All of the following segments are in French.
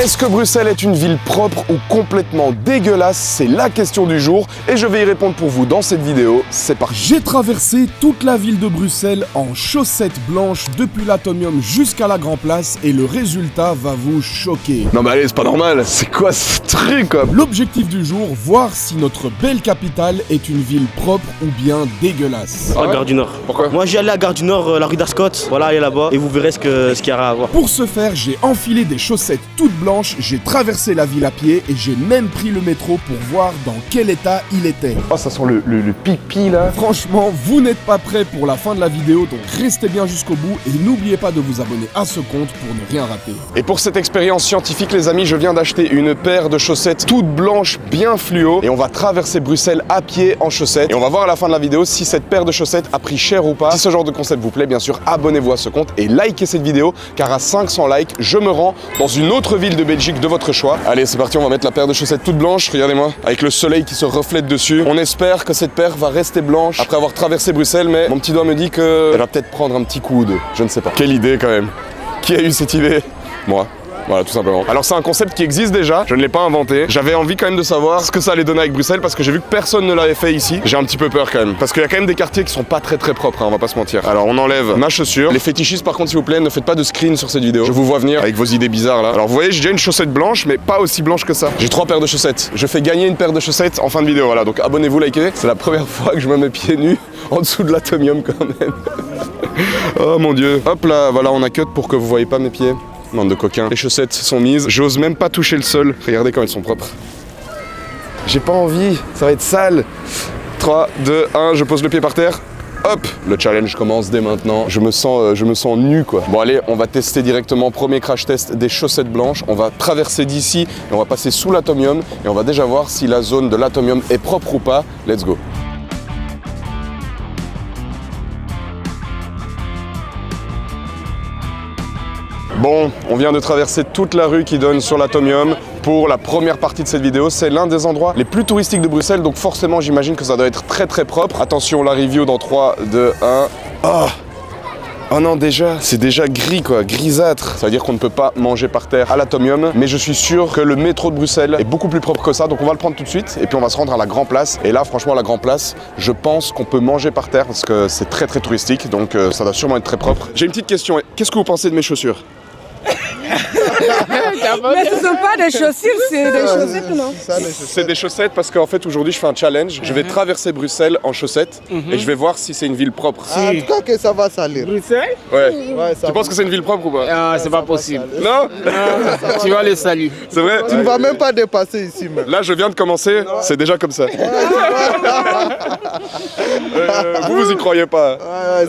Est-ce que Bruxelles est une ville propre ou complètement dégueulasse? C'est la question du jour et je vais y répondre pour vous dans cette vidéo. C'est parti. J'ai traversé toute la ville de Bruxelles en chaussettes blanches depuis l'Atomium jusqu'à la Grand Place et le résultat va vous choquer. Non mais allez, c'est pas normal. C'est quoi ce truc quoi? L'objectif du jour, voir si notre belle capitale est une ville propre ou bien dégueulasse. La gare du Nord. Pourquoi? Moi j'ai allé à la gare du Nord, la rue d'Ascot. Voilà, allez là-bas et vous verrez ce qu'il y aura à voir. Pour ce faire, j'ai enfilé des chaussettes toutes blanches, j'ai traversé la ville à pied et j'ai même pris le métro pour voir dans quel état il était. Oh, ça sent le pipi là. Franchement, vous n'êtes pas prêts pour la fin de la vidéo, donc restez bien jusqu'au bout et n'oubliez pas de vous abonner à ce compte pour ne rien rater. Et pour cette expérience scientifique, les amis, je viens d'acheter une paire de chaussettes toutes blanches, bien fluo. Et on va traverser Bruxelles à pied en chaussettes. Et on va voir à la fin de la vidéo si cette paire de chaussettes a pris cher ou pas. Si ce genre de concept vous plaît, bien sûr, abonnez-vous à ce compte et likez cette vidéo, car à 500 likes, je me rends dans une autre ville de Belgique de votre choix. Allez, c'est parti, on va mettre la paire de chaussettes toute blanche, regardez-moi, avec le soleil qui se reflète dessus. On espère que cette paire va rester blanche après avoir traversé Bruxelles, mais mon petit doigt me dit que elle va peut-être prendre un petit coup de... Je ne sais pas. Quelle idée quand même. Qui a eu cette idée? Moi. Voilà, tout simplement. Alors c'est un concept qui existe déjà, je ne l'ai pas inventé. J'avais envie quand même de savoir ce que ça allait donner avec Bruxelles parce que j'ai vu que personne ne l'avait fait ici. J'ai un petit peu peur quand même. Parce qu'il y a quand même des quartiers qui sont pas très propres, hein, on va pas se mentir. Alors on enlève ma chaussure. Les fétichistes par contre, s'il vous plaît, ne faites pas de screen sur cette vidéo. Je vous vois venir avec vos idées bizarres là. Alors vous voyez, j'ai déjà une chaussette blanche, mais pas aussi blanche que ça. J'ai 3 paires de chaussettes. Je fais gagner une paire de chaussettes en fin de vidéo, voilà. Donc abonnez-vous, likez. C'est la première fois que je me mets pieds nus en dessous de l'Atomium quand même. Oh mon dieu. Hop là, voilà, on a cut pour que vous voyez pas mes pieds. Bande de coquins. Les chaussettes sont mises. J'ose même pas toucher le sol. Regardez comme elles sont propres. J'ai pas envie. Ça va être sale. 3, 2, 1. Je pose le pied par terre. Hop. Le challenge commence dès maintenant. Je me sens nu quoi. Bon allez, on va tester directement. Premier crash test des chaussettes blanches. On va traverser d'ici et on va passer sous l'Atomium. Et on va déjà voir si la zone de l'Atomium est propre ou pas. Let's go. Bon, on vient de traverser toute la rue qui donne sur l'Atomium pour la première partie de cette vidéo. C'est l'un des endroits les plus touristiques de Bruxelles, donc forcément j'imagine que ça doit être très propre. Attention, la review dans 3, 2, 1. Oh non, déjà, c'est déjà gris quoi, grisâtre. Ça veut dire qu'on ne peut pas manger par terre à l'Atomium, mais je suis sûr que le métro de Bruxelles est beaucoup plus propre que ça, donc on va le prendre tout de suite et puis on va se rendre à la Grand Place. Et là, franchement, la Grand Place, je pense qu'on peut manger par terre parce que c'est très touristique, donc ça doit sûrement être très propre. J'ai une petite question, qu'est-ce que vous pensez de mes chaussures? Mais ce ne sont pas des chaussures, c'est des chaussettes, non? C'est des chaussettes parce qu'en fait aujourd'hui je fais un challenge. Je vais traverser Bruxelles en chaussettes et je vais voir si c'est une ville propre. En tout cas que ça va salir. Bruxelles? Ouais. Ça Tu penses que c'est une ville propre ou pas? Ah, c'est pas possible. Non? Tu vas les saluer. C'est vrai? Tu ne vas même pas dépasser ici même. Là je viens de commencer, c'est déjà comme ça. Vous y croyez pas?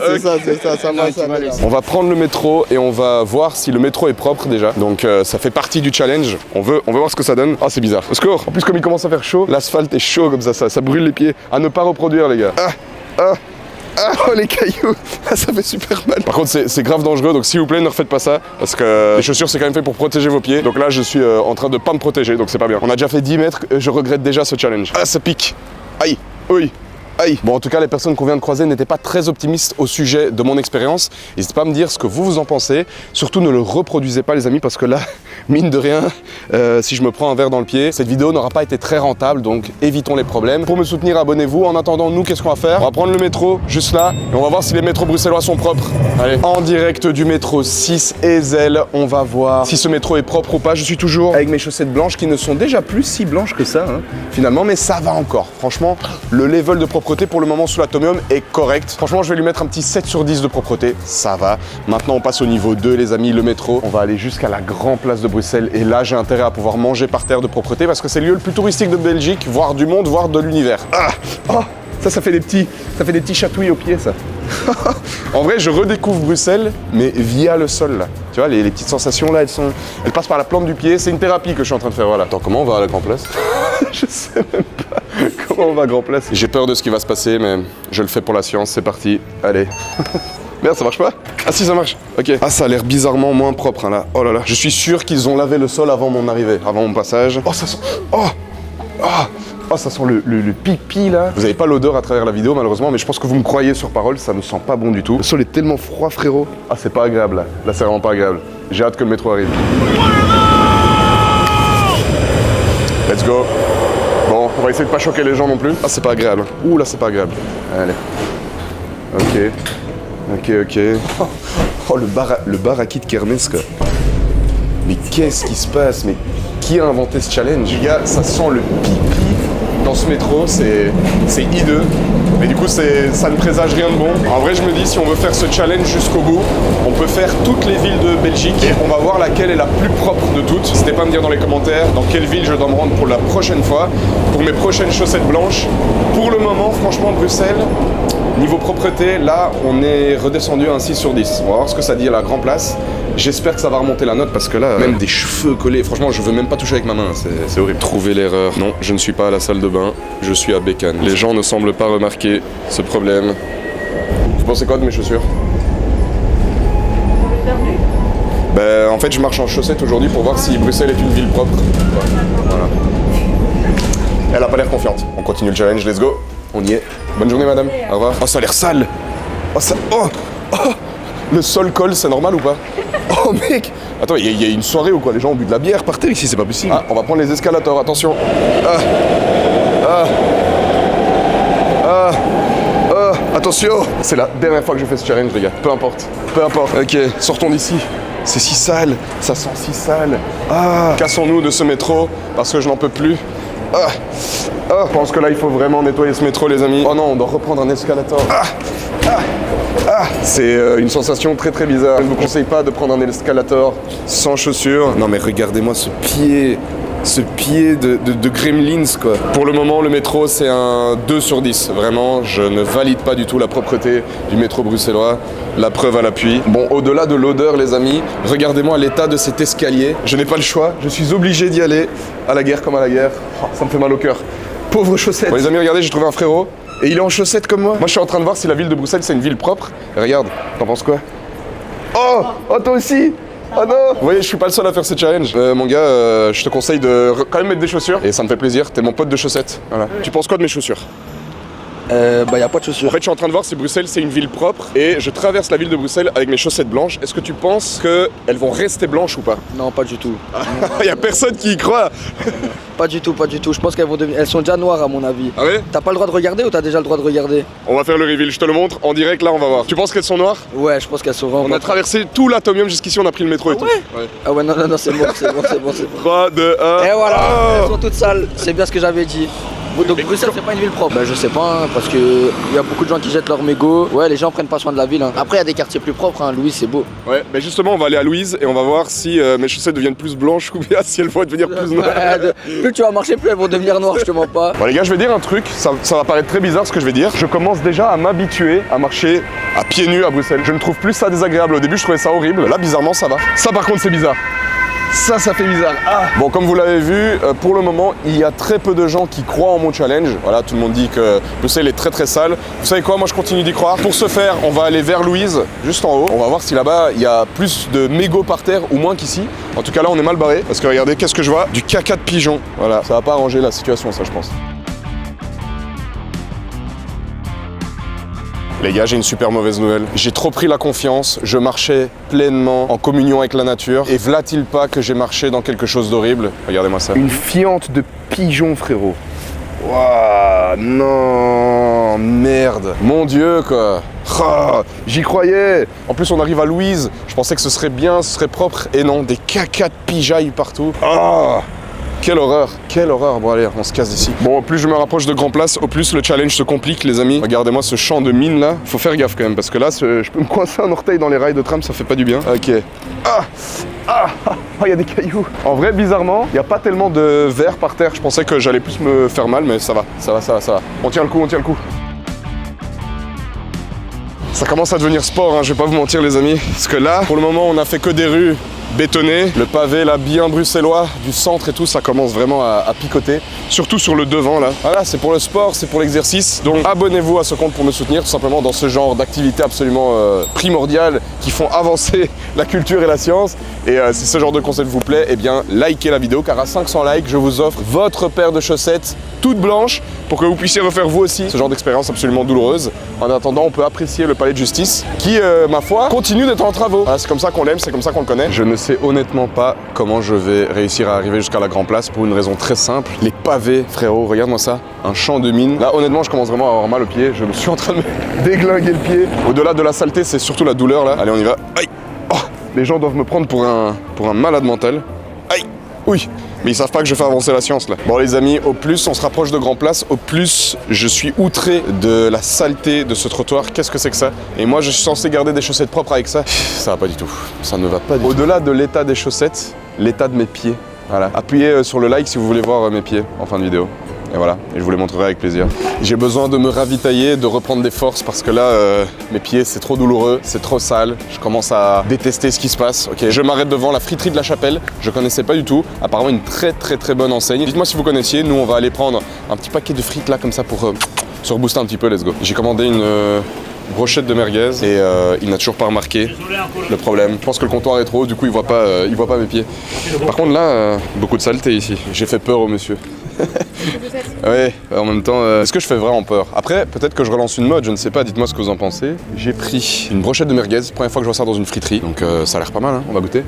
C'est ça, ça va salir. On va prendre le métro et on va voir si le métro est propre déjà. Donc ça fait partie du challenge. On veut voir ce que ça donne. Ah c'est bizarre. Au secours. En plus comme il commence à faire chaud, l'asphalte est chaud comme ça brûle les pieds. À ne pas reproduire les gars. Oh les cailloux. Ça fait super mal. Par contre c'est grave dangereux, donc s'il vous plaît ne refaites pas ça. Parce que les chaussures c'est quand même fait pour protéger vos pieds. Donc là je suis en train de pas me protéger, donc c'est pas bien. On a déjà fait 10 mètres, je regrette déjà ce challenge. Ah ça pique. Aïe. Oui. Aïe. Bon en tout cas les personnes qu'on vient de croiser n'étaient pas très optimistes au sujet de mon expérience. N'hésitez pas à me dire ce que vous en pensez. Surtout ne le reproduisez pas les amis parce que là, mine de rien, si je me prends un verre dans le pied, cette vidéo n'aura pas été très rentable, donc évitons les problèmes. Pour me soutenir, abonnez-vous. En attendant, nous, qu'est-ce qu'on va faire? On va prendre le métro juste là et on va voir si les métros bruxellois sont propres. Allez, en direct du métro 6 Ezel, on va voir si ce métro est propre ou pas. Je suis toujours avec mes chaussettes blanches qui ne sont déjà plus si blanches que ça, hein, finalement, mais ça va encore. Franchement, le level de propreté pour le moment sous l'Atomium est correct. Franchement, je vais lui mettre un petit 7 sur 10 de propreté, ça va. Maintenant, on passe au niveau 2, les amis, le métro. On va aller jusqu'à la Grand Place de Bruxelles et là, j'ai intérêt à pouvoir manger par terre de propreté parce que c'est le lieu le plus touristique de Belgique, voire du monde, voire de l'univers. Ça fait des petits chatouilles aux pieds, ça. En vrai, je redécouvre Bruxelles, mais via le sol, là. Tu vois, les petites sensations, là, elles passent par la plante du pied. C'est une thérapie que je suis en train de faire, voilà. Attends, comment on va à la Grand Place? Je sais même pas comment on va à Grand Place. J'ai peur de ce qui va se passer, mais je le fais pour la science, c'est parti. Allez. Merde, ça marche pas? Ah si, ça marche. Ok. Ah, ça a l'air bizarrement moins propre, hein, là. Oh là là. Je suis sûr qu'ils ont lavé le sol avant mon arrivée, avant mon passage. Oh, ça sent... Oh, ça sent le pipi là. Vous n'avez pas l'odeur à travers la vidéo malheureusement, mais je pense que vous me croyez sur parole, ça ne sent pas bon du tout. Le sol est tellement froid frérot. Ah c'est pas agréable là. Là c'est vraiment pas agréable. J'ai hâte que le métro arrive. go. Bon, on va essayer de pas choquer les gens non plus. Ah, c'est pas agréable. Ouh, là, c'est pas agréable. Allez. Ok. Oh, le baraki de Kermesse, quoi. Mais qu'est-ce qui se passe? Mais qui a inventé ce challenge? Les gars, ça sent le pipi dans ce métro, c'est hideux. Mais du coup, ça ne présage rien de bon. En vrai, je me dis, si on veut faire ce challenge jusqu'au bout, on peut faire toutes les villes de Belgique et on va voir laquelle est la plus propre de toutes. N'hésitez pas à me dire dans les commentaires dans quelle ville je dois me rendre pour la prochaine fois, pour mes prochaines chaussettes blanches. Pour le moment, franchement, Bruxelles, niveau propreté, là, on est redescendu à un 6 sur 10. On va voir ce que ça dit à la Grand Place. J'espère que ça va remonter la note parce que là, même des cheveux collés, franchement, je veux même pas toucher avec ma main, c'est horrible. Trouver l'erreur. Non, je ne suis pas à la salle de bain, je suis à Bécane. Les gens ne semblent pas remarquer ce problème. Vous pensez quoi de mes chaussures? Ben, en fait, je marche en chaussettes aujourd'hui pour voir si Bruxelles est une ville propre. Voilà. Elle a pas l'air confiante. On continue le challenge, let's go. On y est. Bonne journée, madame. Au revoir. Oh, ça a l'air sale. Oh, le sol colle, c'est normal ou pas? Oh mec! Attends, il y a une soirée ou quoi? Les gens ont bu de la bière par terre ici, c'est pas possible. Ah, on va prendre les escalators, attention. Attention! C'est la dernière fois que je fais ce challenge, les gars. Peu importe. Ok, sortons d'ici. C'est si sale, ça sent si sale. Cassons-nous de ce métro parce que je n'en peux plus. Je pense que là, il faut vraiment nettoyer ce métro, les amis. Oh non, on doit reprendre un escalator. C'est une sensation très très bizarre. Je ne vous conseille pas de prendre un escalator sans chaussures. Non mais regardez-moi ce pied de Gremlins, quoi. Pour le moment, le métro, c'est un 2 sur 10. Vraiment, je ne valide pas du tout la propreté du métro bruxellois. La preuve à l'appui. Bon, au-delà de l'odeur, les amis, regardez-moi l'état de cet escalier. Je n'ai pas le choix, je suis obligé d'y aller. À la guerre comme à la guerre. Oh, ça me fait mal au cœur. Pauvre chaussettes. Bon, les amis, regardez, j'ai trouvé un frérot. Et il est en chaussettes comme moi. Moi, je suis en train de voir si la ville de Bruxelles, c'est une ville propre. Et regarde, t'en penses quoi? Oh, toi aussi? Oh non! Vous voyez, je suis pas le seul à faire ce challenge. Mon gars, je te conseille de quand même mettre des chaussures. Et ça me fait plaisir, t'es mon pote de chaussettes. Voilà. Tu penses quoi de mes chaussures? Y a pas de chaussures. En fait, je suis en train de voir si Bruxelles, c'est une ville propre. Et je traverse la ville de Bruxelles avec mes chaussettes blanches. Est-ce que tu penses qu'elles vont rester blanches ou pas? Non, pas du tout. Y a personne qui y croit. Pas du tout. Je pense qu'elles vont devenir. Elles sont déjà noires à mon avis. Ah ouais? T'as pas le droit de regarder ou t'as déjà le droit de regarder? On va faire le reveal, je te le montre en direct, là on va voir. Tu penses qu'elles sont noires? Ouais, je pense qu'elles sont vraiment. On a traversé tout l'atomium jusqu'ici, on a pris le métro et tout. Ouais. Ah ouais, non, c'est bon. 3, 2, 1. Et voilà, elles sont toutes sales, c'est bien ce que j'avais dit. Donc Bruxelles c'est pas une ville propre? Je sais pas, parce que il y a beaucoup de gens qui jettent leurs mégots. Ouais, les gens prennent pas soin de la ville. Après il y a des quartiers plus propres, Louise c'est beau. Ouais, mais justement on va aller à Louise et on va voir si mes chaussettes deviennent plus blanches ou bien si elles vont devenir plus noires. Plus tu vas marcher, plus elles vont devenir noires, je te mens pas. Bon les gars, je vais dire un truc, ça va paraître très bizarre ce que je vais dire. Je commence déjà à m'habituer à marcher à pieds nus à Bruxelles. Je ne trouve plus ça désagréable. Au début je trouvais ça horrible. Là bizarrement ça va. Ça par contre c'est bizarre. Ça fait bizarre. Bon, comme vous l'avez vu, pour le moment, il y a très peu de gens qui croient en mon challenge. Voilà, tout le monde dit que Bruxelles est très très sale. Vous savez quoi, moi je continue d'y croire. Pour ce faire, on va aller vers Louise, juste en haut. On va voir si là-bas, il y a plus de mégots par terre ou moins qu'ici. En tout cas, là, on est mal barré. Parce que regardez, qu'est-ce que je vois? Du caca de pigeon. Voilà, ça va pas arranger la situation, ça, je pense. Les gars, j'ai une super mauvaise nouvelle. J'ai trop pris la confiance, je marchais pleinement en communion avec la nature. Et v'là-t-il pas que j'ai marché dans quelque chose d'horrible? Regardez-moi ça. Une fiente de pigeons, frérot. Waouh, non, merde. Mon Dieu, quoi. J'y croyais. En plus, on arrive à Louise. Je pensais que ce serait bien, ce serait propre. Et non, des cacas de pijailles partout. Quelle horreur, quelle horreur. Bon allez, on se casse d'ici. Bon, plus je me rapproche de Grand Place, au plus le challenge se complique, les amis. Regardez-moi ce champ de mine là. Faut faire gaffe quand même, parce que là, je peux me coincer un orteil dans les rails de tram, ça fait pas du bien. Ok. Il y a des cailloux. En vrai, bizarrement, il n'y a pas tellement de verre par terre. Je pensais que j'allais plus me faire mal, mais ça va. On tient le coup, Ça commence à devenir sport, hein, je vais pas vous mentir les amis. Parce que là, pour le moment, on a fait que des rues bétonnées. Le pavé là, bien bruxellois, du centre et tout, ça commence vraiment à picoter. Surtout sur le devant là. Voilà, c'est pour le sport, c'est pour l'exercice. Donc abonnez-vous à ce compte pour me soutenir tout simplement dans ce genre d'activités absolument primordiales qui font avancer la culture et la science. Et si ce genre de concept vous plaît, eh bien likez la vidéo car à 500 likes, je vous offre votre paire de chaussettes toutes blanches pour que vous puissiez refaire vous aussi ce genre d'expérience absolument douloureuse. En attendant, on peut apprécier le palais de justice qui, ma foi, continue d'être en travaux. Voilà, c'est comme ça qu'on l'aime, c'est comme ça qu'on le connaît. Je ne sais honnêtement pas comment je vais réussir à arriver jusqu'à la Grand Place pour une raison très simple. Les pavés, frérot, regarde-moi ça, un champ de mine. Là, honnêtement, je commence vraiment à avoir mal au pied. Je me suis en train de me déglinguer le pied. Au-delà de la saleté, c'est surtout la douleur là. Allez, on y va. Aïe. Oh, les gens doivent me prendre pour un malade mental. Aïe. Oui. Mais ils savent pas que je fais avancer la science là. Bon les amis, au plus on se rapproche de Grand Place, au plus je suis outré de la saleté de ce trottoir. Qu'est-ce que c'est que ça? Et moi je suis censé garder des chaussettes propres avec ça. Ça va pas du tout. Ça ne va pas du tout. Au-delà de l'état des chaussettes, l'état de mes pieds. Voilà. Appuyez sur le like si vous voulez voir mes pieds en fin de vidéo. Et voilà, et je vous les montrerai avec plaisir. J'ai besoin de me ravitailler, de reprendre des forces parce que là, mes pieds, c'est trop douloureux, c'est trop sale. Je commence à détester ce qui se passe. Ok, je m'arrête devant la friterie de la Chapelle. Je connaissais pas du tout. Apparemment, une très bonne enseigne. Dites-moi si vous connaissiez. Nous, on va aller prendre un petit paquet de frites là, comme ça, pour se rebooster un petit peu. Let's go. J'ai commandé une brochette de merguez et il n'a toujours pas remarqué le problème. Je pense que le comptoir est trop haut, du coup, il voit pas mes pieds. Par contre, là, beaucoup de saleté ici. J'ai fait peur au monsieur. Ouais, en même temps, est-ce que je fais vraiment peur? Après, peut-être que je relance une mode, je ne sais pas, dites-moi ce que vous en pensez. J'ai pris une brochette de merguez, première fois que je vois ça dans une friterie, donc ça a l'air pas mal, hein, on va goûter.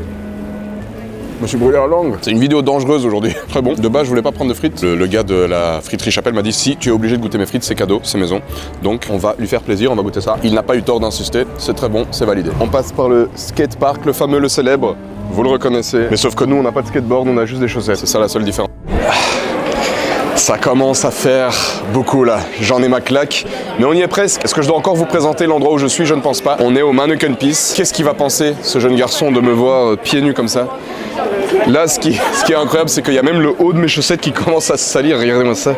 Je me suis brûlé la langue. C'est une vidéo dangereuse aujourd'hui. Très bon. De base, je voulais pas prendre de frites. Le gars de la friterie Chapelle m'a dit si tu es obligé de goûter mes frites, c'est cadeau, c'est maison. Donc on va lui faire plaisir, on va goûter ça. Il n'a pas eu tort d'insister, c'est très bon, c'est validé. On passe par le skatepark, le fameux, le célèbre. Vous le reconnaissez. Mais sauf que nous, on n'a pas de skateboard, on a juste des chaussettes. C'est ça la seule différence. Ça commence à faire beaucoup là, j'en ai ma claque, mais on y est presque. Est-ce que je dois encore vous présenter l'endroit où je suis? Je ne pense pas. On est au Mannequin Peace. Qu'est-ce qu'il va penser, ce jeune garçon, de me voir pieds nus comme ça? Là, ce qui est incroyable, c'est qu'il y a même le haut de mes chaussettes qui commence à se salir, regardez-moi ça.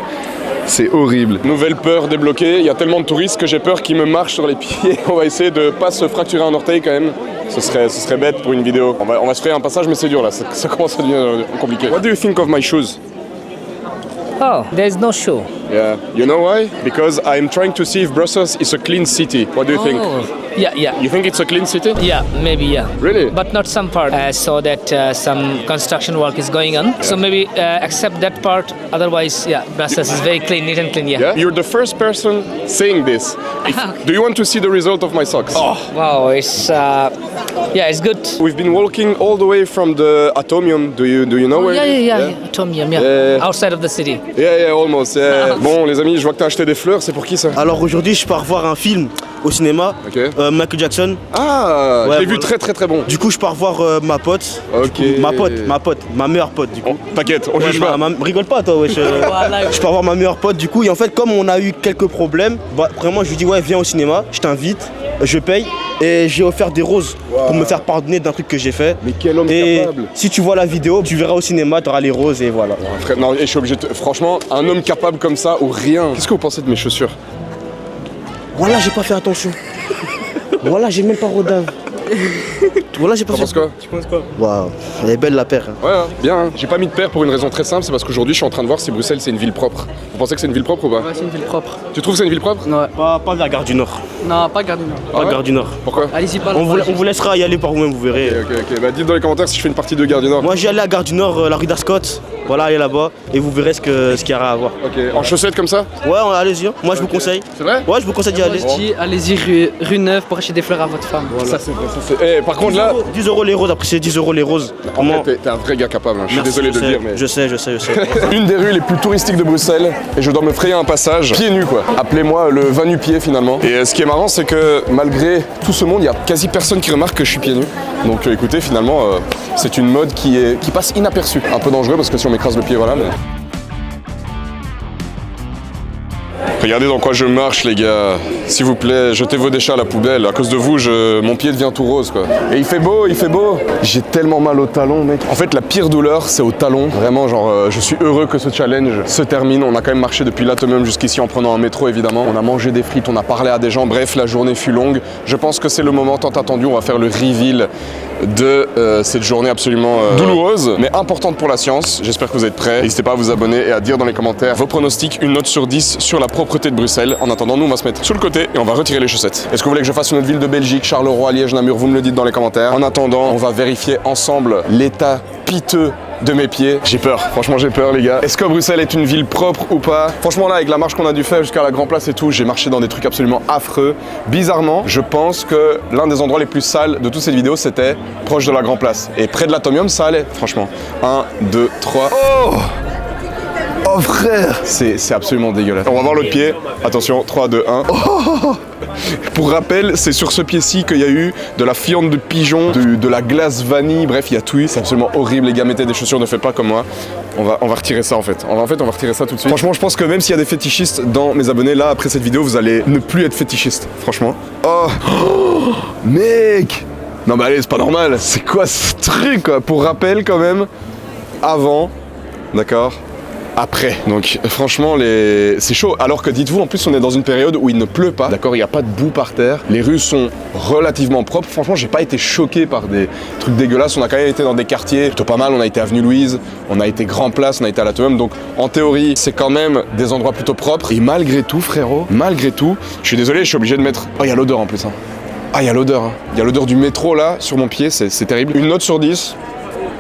C'est horrible. Nouvelle peur débloquée, il y a tellement de touristes que j'ai peur qu'ils me marchent sur les pieds. On va essayer de pas se fracturer un orteil quand même. Ce serait bête pour une vidéo. On va se faire un passage, mais c'est dur là, ça commence à devenir compliqué. What do you think of my shoes? Oh, there's no show. Yeah. You know why? Because I'm trying to see if Brussels is a clean city. What do you think? Yeah. You think it's a clean city? Yeah, maybe, yeah. Really? But not some part. I saw that some construction work is going on. Yeah. So maybe accept that part. Otherwise, yeah, Brussels is very clean, neat and clean, yeah. You're the first person saying this. Do you want to see the result of my socks? Oh, wow, it's it's good. We've been walking all the way from the Atomium. Do you know where? Yeah. Atomium, yeah. Outside of the city. Yeah, almost. Yeah. Bon, les amis, je vois que t'as acheté des fleurs. C'est pour qui ça? Alors aujourd'hui, je pars voir un film au cinéma. Ok. Michael Jackson. Ah, ouais, je l'ai vu très bon. Du coup, je pars voir ma pote. Ok. Ma meilleure pote, du coup. T'inquiète, on juge pas. Rigole pas, toi, wesh. Je pars voir ma meilleure pote, du coup. Et en fait, comme on a eu quelques problèmes, vraiment, je lui dis, ouais, viens au cinéma, je t'invite, je paye. Et j'ai offert des roses pour me faire pardonner d'un truc que j'ai fait. Mais quel homme capable. Si tu vois la vidéo, tu verras au cinéma, tu auras les roses et voilà. Frère, non, et je suis obligé de... Franchement, un homme capable comme ça ou rien. Qu'est-ce que vous pensez de mes chaussures? Voilà, j'ai pas fait attention. Voilà, j'ai même pas rodave. Voilà, j'ai pas fait. Tu penses quoi? Waouh, elle est belle la paire. Ouais, bien. Hein. J'ai pas mis de paire pour une raison très simple, c'est parce qu'aujourd'hui je suis en train de voir si Bruxelles c'est une ville propre. Vous pensez que c'est une ville propre ou pas? Ouais, c'est une ville propre. Tu trouves que c'est une ville propre? Ouais. Pas vers Gare du Nord. Non, pas Gare du Nord. Pas Gare du Nord. Pourquoi? Allez-y, pas. On vous laissera y aller par vous-même, vous verrez. Ok. Bah dites dans les commentaires si je fais une partie de Gare du Nord. Moi j'y allais à Gare du Nord, la rue d'Ascot. Voilà, allez là-bas et vous verrez ce qu'il y aura à voir. Ok. En chaussettes comme ça? Ouais, allez-y. Moi je vous conseille. C'est vrai? Ouais, je vous conseille d'y aller. Moi je dis, allez-y rue Neuve pour acheter des fleurs à votre femme. Voilà. Ça c'est vrai. Par contre là. 10 euros les roses, après c'est 10 euros les roses. T'es un vrai gars capable, hein. Je suis désolé de le dire, mais. Je sais. Une des rues les plus touristiques de Bruxelles et je dois me frayer un passage pieds nus quoi. Appelez-moi le va nu-pied finalement. Et ce qui est marrant c'est que malgré tout ce monde, il y a quasi personne qui remarque que je suis pieds nus. Donc écoutez finalement c'est une mode qui passe inaperçue. Un peu dangereux parce que si on m'écrase le pied voilà mais. Regardez dans quoi je marche les gars, s'il vous plaît, jetez vos déchets à la poubelle, à cause de vous, mon pied devient tout rose quoi. Et il fait beau. J'ai tellement mal au talon mec. En fait la pire douleur c'est au talon, vraiment genre je suis heureux que ce challenge se termine. On a quand même marché depuis l'Atomium jusqu'ici en prenant un métro évidemment. On a mangé des frites, on a parlé à des gens, bref la journée fut longue. Je pense que c'est le moment tant attendu, on va faire le reveal de cette journée absolument douloureuse mais importante pour la science. J'espère que vous êtes prêts. N'hésitez pas à vous abonner et à dire dans les commentaires vos pronostics, une note sur 10 sur la propreté propreté de Bruxelles. En attendant, nous on va se mettre sur le côté et on va retirer les chaussettes. Est-ce que vous voulez que je fasse une autre ville de Belgique, Charleroi, Liège, Namur? Vous me le dites dans les commentaires. En attendant, on va vérifier ensemble l'état piteux de mes pieds. J'ai peur, franchement j'ai peur les gars. Est-ce que Bruxelles est une ville propre ou pas? Franchement là avec la marche qu'on a dû faire jusqu'à la Grand Place et tout, j'ai marché dans des trucs absolument affreux. Bizarrement, je pense que l'un des endroits les plus sales de toute cette vidéo c'était proche de la Grand Place. Et près de l'Atomium ça allait, franchement. 1, 2, 3. Oh frère, c'est absolument dégueulasse. On va voir l'autre pied. Attention, 3, 2, 1. Oh. Pour rappel, c'est sur ce pied-ci qu'il y a eu de la fiente de pigeon, de la glace vanille, bref, il y a tout eu. C'est absolument horrible, les gars, mettez des chaussures, ne faites pas comme moi. On va retirer ça en fait. On va retirer ça tout de suite. Franchement, je pense que même s'il y a des fétichistes dans mes abonnés, là, après cette vidéo, vous allez ne plus être fétichiste, franchement. Oh, mec. Non mais allez, c'est pas normal. C'est quoi ce truc, quoi? Pour rappel, quand même, avant, d'accord, après. Donc franchement c'est chaud. Alors que dites-vous, en plus on est dans une période où il ne pleut pas, d'accord, il n'y a pas de boue par terre, les rues sont relativement propres. Franchement j'ai pas été choqué par des trucs dégueulasses. On a quand même été dans des quartiers plutôt pas mal, on a été avenue Louise, on a été Grand Place, on a été à l'Atomium, donc en théorie c'est quand même des endroits plutôt propres. Et malgré tout frérot, malgré tout, je suis désolé, je suis obligé de mettre... Oh il y a l'odeur en plus hein. Ah il y a l'odeur hein. Il y a l'odeur du métro là sur mon pied, c'est terrible. Une note sur 10.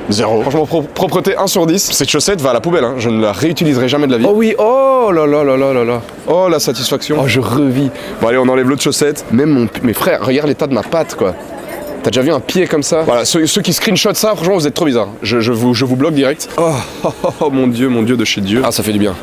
0. Franchement, propreté 1 sur 10. Cette chaussette va à la poubelle, hein. Je ne la réutiliserai jamais de la vie. Oh oui, oh là là là là là là. Oh la satisfaction. Oh je revis. Bon allez, on enlève l'autre chaussette. Même mes frères, regarde l'état de ma patte quoi. T'as déjà vu un pied comme ça? Voilà, ceux qui screenshot ça, franchement vous êtes trop bizarres. Je vous bloque direct. Oh mon dieu de chez Dieu. Ah ça fait du bien.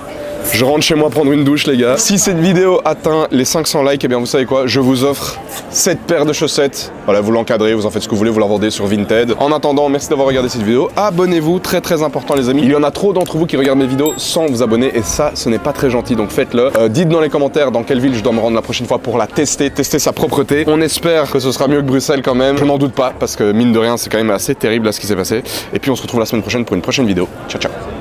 Je rentre chez moi prendre une douche les gars. Si cette vidéo atteint les 500 likes, eh bien vous savez quoi, je vous offre cette paire de chaussettes. Voilà, vous l'encadrez, vous en faites ce que vous voulez, vous la vendez sur Vinted. En attendant, merci d'avoir regardé cette vidéo. Abonnez-vous, très très important les amis. Il y en a trop d'entre vous qui regardent mes vidéos sans vous abonner et ça, ce n'est pas très gentil, donc faites-le. Dites dans les commentaires dans quelle ville je dois me rendre la prochaine fois pour la tester sa propreté. On espère que ce sera mieux que Bruxelles quand même. Je n'en doute pas parce que mine de rien, c'est quand même assez terrible là ce qui s'est passé. Et puis on se retrouve la semaine prochaine pour une prochaine vidéo. Ciao ciao.